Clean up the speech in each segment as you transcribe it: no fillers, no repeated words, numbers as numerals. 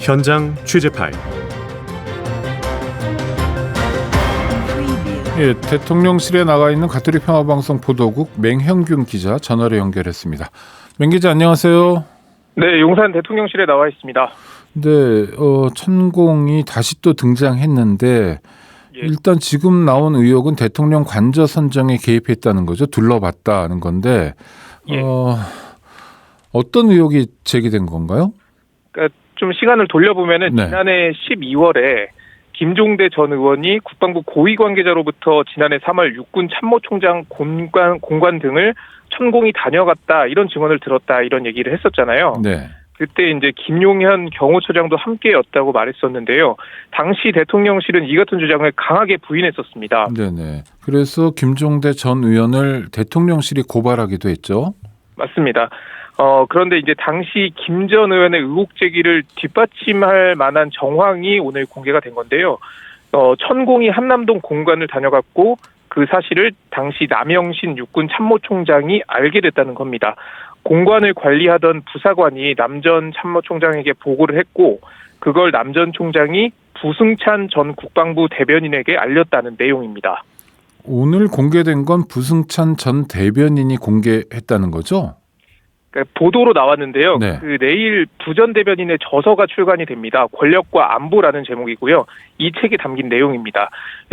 현장 취재 파일. 예, 대통령실에 나가 있는 가톨릭 평화방송 보도국 맹형균 기자 전화로 연결했습니다. 맹 기자 안녕하세요. 네, 용산 대통령실에 나와 있습니다. 네, 천공이 다시 또 등장했는데 일단 지금 나온 의혹은 대통령 관저 선정에 개입했다는 거죠. 둘러봤다는 건데 어떤 의혹이 제기된 건가요? 그러니까 좀 시간을 돌려보면은 네. 지난해 12월에 김종대 전 의원이 국방부 고위 관계자로부터 지난해 3월 육군 참모총장 공관 등을 천공이 다녀갔다 이런 증언을 들었다 이런 얘기를 했었잖아요. 네. 그때 이제 김용현 경호처장도 함께였다고 말했었는데요. 당시 대통령실은 이 같은 주장을 강하게 부인했었습니다. 네네. 그래서 김종대 전 의원을 대통령실이 고발하기도 했죠. 맞습니다. 그런데 이제 당시 김 전 의원의 의혹 제기를 뒷받침할 만한 정황이 오늘 공개가 된 건데요. 천공이 한남동 공관을 다녀갔고 그 사실을 당시 남영신 육군 참모총장이 알게 됐다는 겁니다. 공관을 관리하던 부사관이 남 전 참모총장에게 보고를 했고 그걸 남 전 총장이 부승찬 전 국방부 대변인에게 알렸다는 내용입니다. 오늘 공개된 건 부승찬 전 대변인이 공개했다는 거죠? 그러니까 보도로 나왔는데요. 네. 그 내일 부 전 대변인의 저서가 출간이 됩니다. 권력과 안보라는 제목이고요. 이 책에 담긴 내용입니다.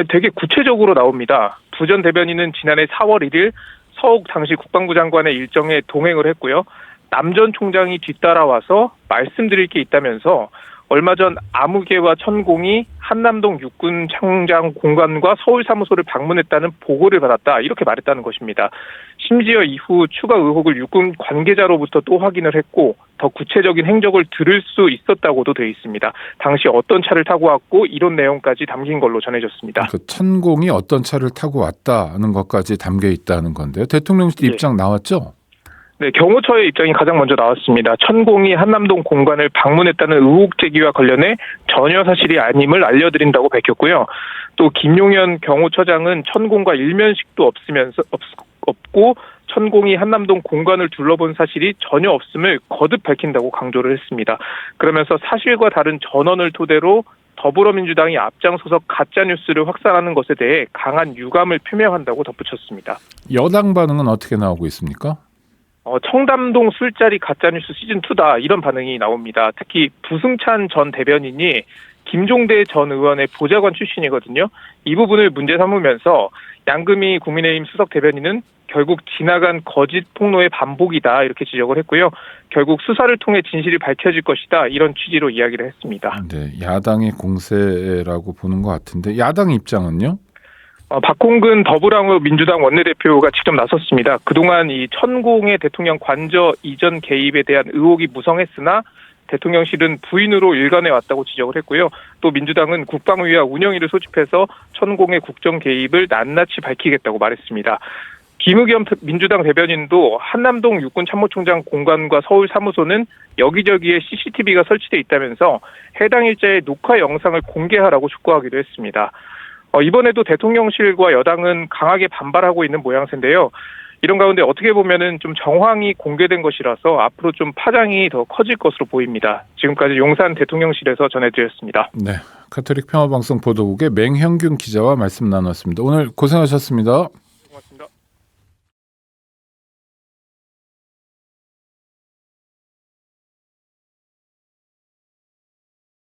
되게 구체적으로 나옵니다. 부 전 대변인은 지난해 4월 1일 서욱 당시 국방부 장관의 일정에 동행을 했고요. 남 전 총장이 뒤따라와서 말씀드릴 게 있다면서 얼마 전 아무개와 천공이 한남동 육군 총장 공관과 서울 사무소를 방문했다는 보고를 받았다 이렇게 말했다는 것입니다. 심지어 이후 추가 의혹을 육군 관계자로부터 또 확인을 했고 더 구체적인 행적을 들을 수 있었다고도 되어 있습니다. 당시 어떤 차를 타고 왔고 이런 내용까지 담긴 걸로 전해졌습니다. 그 천공이 어떤 차를 타고 왔다는 것까지 담겨 있다는 건데요. 대통령실 입장 나왔죠? 네, 경호처의 입장이 가장 먼저 나왔습니다. 천공이 한남동 공관을 방문했다는 의혹 제기와 관련해 전혀 사실이 아님을 알려드린다고 밝혔고요. 또 김용현 경호처장은 천공과 일면식도 없고 천공이 한남동 공관을 둘러본 사실이 전혀 없음을 거듭 밝힌다고 강조를 했습니다. 그러면서 사실과 다른 전언을 토대로 더불어민주당이 앞장서서 가짜뉴스를 확산하는 것에 대해 강한 유감을 표명한다고 덧붙였습니다. 여당 반응은 어떻게 나오고 있습니까? 청담동 술자리 가짜뉴스 시즌2다 이런 반응이 나옵니다. 특히 부승찬 전 대변인이 김종대 전 의원의 보좌관 출신이거든요. 이 부분을 문제 삼으면서 양금희 국민의힘 수석 대변인은 결국 지나간 거짓 폭로의 반복이다 이렇게 지적을 했고요. 결국 수사를 통해 진실이 밝혀질 것이다 이런 취지로 이야기를 했습니다. 네, 야당의 공세라고 보는 것 같은데 야당 입장은요? 박홍근 더불어민주당 원내대표가 직접 나섰습니다. 그동안 이 천공의 대통령 관저 이전 개입에 대한 의혹이 무성했으나 대통령실은 부인으로 일관해 왔다고 지적을 했고요. 또 민주당은 국방위와 운영위를 소집해서 천공의 국정 개입을 낱낱이 밝히겠다고 말했습니다. 김의겸 민주당 대변인도 한남동 육군 참모총장 공관과 서울 사무소는 여기저기에 CCTV가 설치돼 있다면서 해당 일자의 녹화 영상을 공개하라고 촉구하기도 했습니다. 이번에도 대통령실과 여당은 강하게 반발하고 있는 모양새인데요. 이런 가운데 어떻게 보면은 좀 정황이 공개된 것이라서 앞으로 좀 파장이 더 커질 것으로 보입니다. 지금까지 용산 대통령실에서 전해드렸습니다. 네, 가톨릭 평화방송 보도국의 맹형균 기자와 말씀 나눴습니다. 오늘 고생하셨습니다.